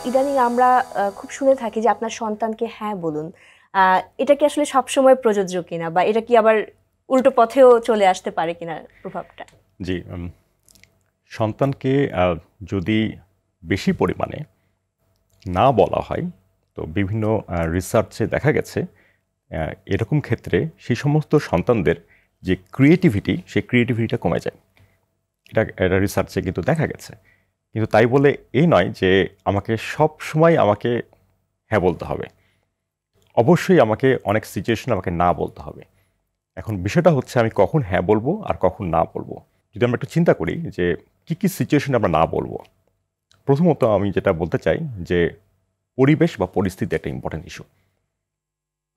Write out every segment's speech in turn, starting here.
ইদানিং আমরা খুব শুনে থাকি যে আপনার সন্তানকে হ্যাঁ বলুন। এটা কি আসলে সবসময় প্রযোজ্য কিনা, বা এটা কি আবার উল্টো পথেও চলে আসতে পারে কিনা প্রভাবটা? জি, সন্তানকে যদি বেশি পরিমাণে না বলা হয়, তো বিভিন্ন রিসার্চে দেখা গেছে এরকম ক্ষেত্রে সেই সমস্ত সন্তানদের যে ক্রিয়েটিভিটি, সেই ক্রিয়েটিভিটিটা কমে যায়। এটা রিসার্চে কিন্তু দেখা গেছে। কিন্তু তাই বলে এই নয় যে আমাকে সব সময় আমাকে হ্যাঁ বলতে হবে। অবশ্যই আমাকে অনেক সিচুয়েশনে আমাকে না বলতে হবে। এখন বিষয়টা হচ্ছে আমি কখন হ্যাঁ বলবো আর কখন না বলবো। যদি আমরা একটু চিন্তা করি যে কী সিচুয়েশনে আমরা না বলবো, প্রথমত আমি যেটা বলতে চাই যে পরিবেশ বা পরিস্থিতি একটা ইম্পর্টেন্ট ইস্যু।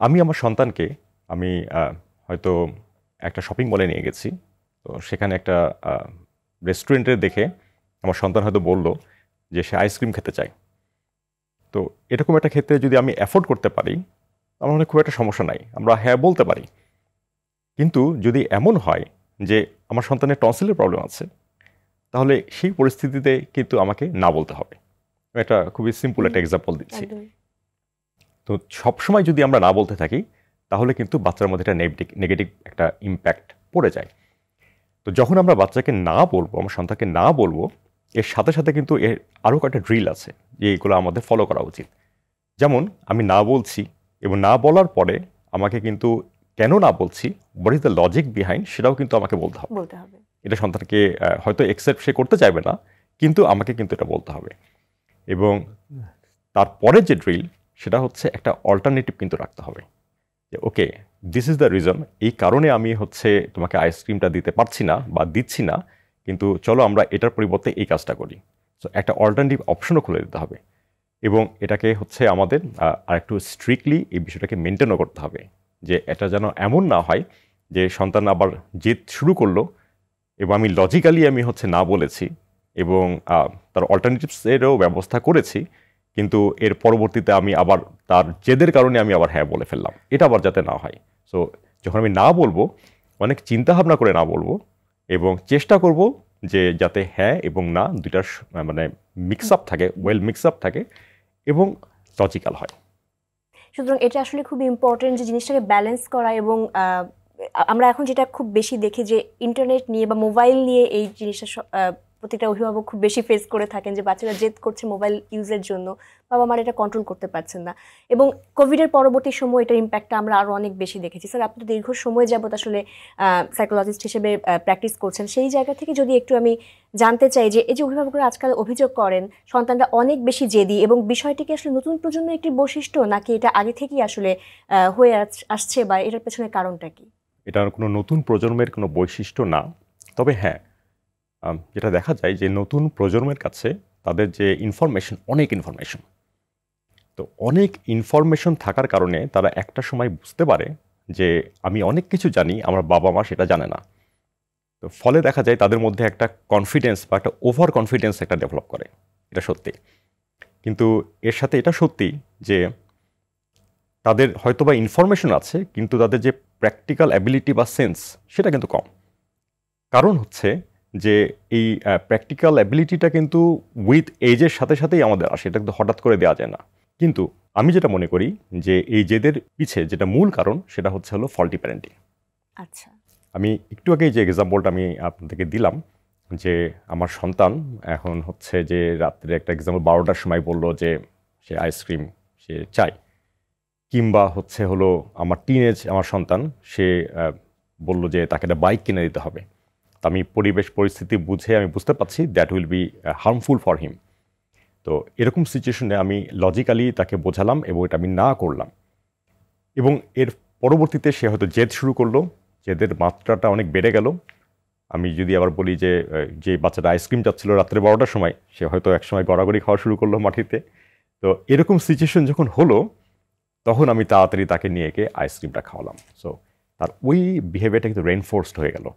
আমি আমার সন্তানকে আমি হয়তো একটা শপিং মলে নিয়ে গেছি, তো সেখানে একটা রেস্টুরেন্টে দেখে আমার সন্তান হয়তো বলল যে সে আইসক্রিম খেতে চায়। তো এরকম একটা ক্ষেত্রে যদি আমি অ্যাফোর্ড করতে পারি, আমার মনে খুব একটা সমস্যা নাই, আমরা হ্যাঁ বলতে পারি। কিন্তু যদি এমন হয় যে আমার সন্তানের টনসিলের প্রবলেম আছে, তাহলে সেই পরিস্থিতিতে কিন্তু আমাকে না বলতে হবে। এটা খুবই সিম্পল একটা এক্সাম্পল দিচ্ছি। তো সবসময় যদি আমরা না বলতে থাকি, তাহলে কিন্তু বাচ্চার মধ্যে একটা নেগেটিভ একটা ইম্প্যাক্ট পড়ে যায়। তো যখন আমরা বাচ্চাকে না বলবো, আমার সন্তানকে না বলবো, এর সাথে সাথে কিন্তু এর আরও কয়েকটা ড্রিল আছে যে এইগুলো আমাদের ফলো করা উচিত। যেমন আমি না বলছি, এবং না বলার পরে আমাকে কিন্তু কেন না বলছি, what is the logic behind, সেটাও কিন্তু আমাকে বলতে হবে। এটা সন্তানকে হয়তো অ্যাকসেপ্ট সে করতে চাইবে না, কিন্তু আমাকে কিন্তু এটা বলতে হবে। এবং তারপরে যে ড্রিল, সেটা হচ্ছে একটা অল্টারনেটিভ কিন্তু রাখতে হবে যে ওকে, দিস ইজ দ্য রিজন, এই কারণে আমি হচ্ছে তোমাকে আইসক্রিমটা দিতে পারছি না বা দিচ্ছি না, কিন্তু চলো আমরা এটার পরিবর্তে এই কাজটা করি। সো একটা অল্টারনেটিভ অপশনও খুলে দিতে হবে। এবং এটাকে হচ্ছে আমাদের আরেকটু স্ট্রিক্টলি এই বিষয়টাকে মেনটেনও করতে হবে, যে এটা যেন এমন না হয় যে সন্তান আবার জেদ শুরু করলো এবং আমি লজিক্যালি আমি হচ্ছে না বলেছি এবং তার অল্টারনেটিভসেরও ব্যবস্থা করেছি, কিন্তু এর পরবর্তীতে আমি আবার তার জেদের কারণে আমি আবার হ্যাঁ বলে ফেললাম। এটা আবার যাতে না হয়। সো যখন আমি না বলবো, অনেক চিন্তাভাবনা করে না বলবো, এবং চেষ্টা করব যে যাতে হ্যাঁ এবং না দুইটার মানে মিক্স আপ থাকে, ওয়েল মিক্স আপ থাকে এবং লজিক্যাল হয়। সুতরাং এটা আসলে খুব ইম্পর্টেন্ট যে জিনিসটাকে ব্যালেন্স করা। এবং আমরা এখন যেটা খুব বেশি দেখি যে ইন্টারনেট নিয়ে বা মোবাইল নিয়ে এই জিনিসটা প্রত্যেকটা অভিভাবক খুব বেশি ফেস করে থাকেন, যে বাচ্চারা জেদ করছে মোবাইল ইউজের জন্য, বাবা মারা এটা কন্ট্রোল করতে পারছেন না। এবং কোভিডের পরবর্তী সময় এটার ইম্প্যাক্টটা আমরা আরও অনেক বেশি দেখেছি। স্যার, আপনি তো দীর্ঘ সময় যাবত আসলে সাইকোলজিস্ট হিসেবে প্র্যাকটিস করছেন, সেই জায়গা থেকে যদি একটু আমি জানতে চাই যে এই যে অভিভাবকরা আজকাল অভিযোগ করেন সন্তানরা অনেক বেশি জেদি, এবং বিষয়টিকে আসলে নতুন প্রজন্মের একটি বৈশিষ্ট্য, নাকি এটা আগে থেকেই আসলে হয়ে আসছে, বা এটার পেছনে কারণটা কি? এটা কোনো নতুন প্রজন্মের কোনো বৈশিষ্ট্য না। তবে হ্যাঁ, যেটা দেখা যায় যে নতুন প্রজন্মের কাছে তাদের যে ইনফরমেশন, অনেক ইনফরমেশন, তো অনেক ইনফরমেশন থাকার কারণে তারা একটা সময় বুঝতে পারে যে আমি অনেক কিছু জানি, আমার বাবা মা সেটা জানে না। তো ফলে দেখা যায় তাদের মধ্যে একটা কনফিডেন্স বা একটা ওভার কনফিডেন্স একটা ডেভেলপ করে। এটা সত্যি। কিন্তু এর সাথে এটা সত্যি যে তাদের হয়তোবা ইনফরমেশন আছে, কিন্তু তাদের যে প্র্যাকটিক্যাল অ্যাবিলিটি বা সেন্স, সেটা কিন্তু কম। কারণ হচ্ছে যে এই প্র্যাকটিক্যাল অ্যাবিলিটিটা কিন্তু উইথ এজের সাথে সাথেই আমাদের আসে, এটা কিন্তু হঠাৎ করে দেওয়া যায় না। কিন্তু আমি যেটা মনে করি যে এই জেদের পিছে যেটা মূল কারণ, সেটা হচ্ছে হলো ফল্টি প্যারেন্টিং। আচ্ছা, আমি একটু আগে যে এক্সাম্পলটা আমি আপনাদেরকে দিলাম, যে আমার সন্তান এখন হচ্ছে যে রাত্রে একটা এক্সাম্পল 12টার সময় বলল যে সে আইসক্রিম সে চায়, কিংবা হচ্ছে হলো আমার আমার সন্তান সে বলল যে তাকে একটা বাইক কিনে দিতে হবে। তো আমি পরিবেশ পরিস্থিতি বুঝে আমি বুঝতে পারছি that will be harmful for him. তো এরকম সিচুয়েশনে আমি লজিক্যালি তাকে বোঝালাম এবং এটা আমি না করলাম, এবং এর পরবর্তীতে সে হয়তো জেদ শুরু করলো, জেদের মাত্রাটা অনেক বেড়ে গেল। আমি যদি আবার বলি যে যে বাচ্চাটা আইসক্রিম চাচ্ছিল রাত্রে 12টার সময়, সে হয়তো একসময় গড়াগড়ি খাওয়া শুরু করলো মাটিতে। তো এরকম সিচুয়েশন যখন হলো, তখন আমি তাড়াতাড়ি তাকে নিয়ে গিয়ে আইসক্রিমটা খাওয়ালাম। সো তার ওই বিহেভিয়ারটা কিন্তু রেইনফোর্সড হয়ে গেল।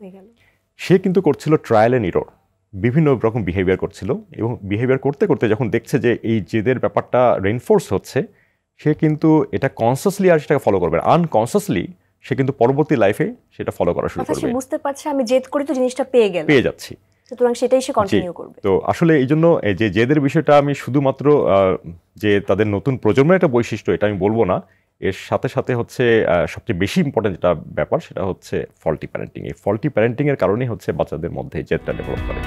সে কিন্তু করছিল ট্রায়াল অ্যান্ড এরর, বিভিন্ন রকম বিহেভিয়ার করছিল, এবং বিহেভিয়ার করতে করতে যখন দেখছে যে এই জেদের ব্যাপারটা রেইনফোর্স হচ্ছে, সে কিন্তু এটা কনসিয়াসলি আর সেটাকে ফলো করবে, আনকনসিয়াসলি সে কিন্তু পরবর্তী লাইফে সেটা ফলো করা শুরু করবে। বুঝতে পারছে আমি জেদ করে তো জিনিসটা পেয়ে যাচ্ছি। সুতরাং সেটাই সে কন্টিনিউ করবে। তো আসলে এই জন্য এই যে জেদের বিষয়টা আমি শুধুমাত্র যে তাদের নতুন প্রজন্মের একটা বৈশিষ্ট্য এটা আমি বলবো না, এর সাথে সাথে হচ্ছে সবচেয়ে বেশি ইম্পর্টেন্ট যেটা ব্যাপার সেটা হচ্ছে ফল্টি প্যারেন্টিং। এই ফল্টি প্যারেন্টিং এর কারণেই হচ্ছে বাচ্চাদের মধ্যে জেদটা ডেভেলপ করে।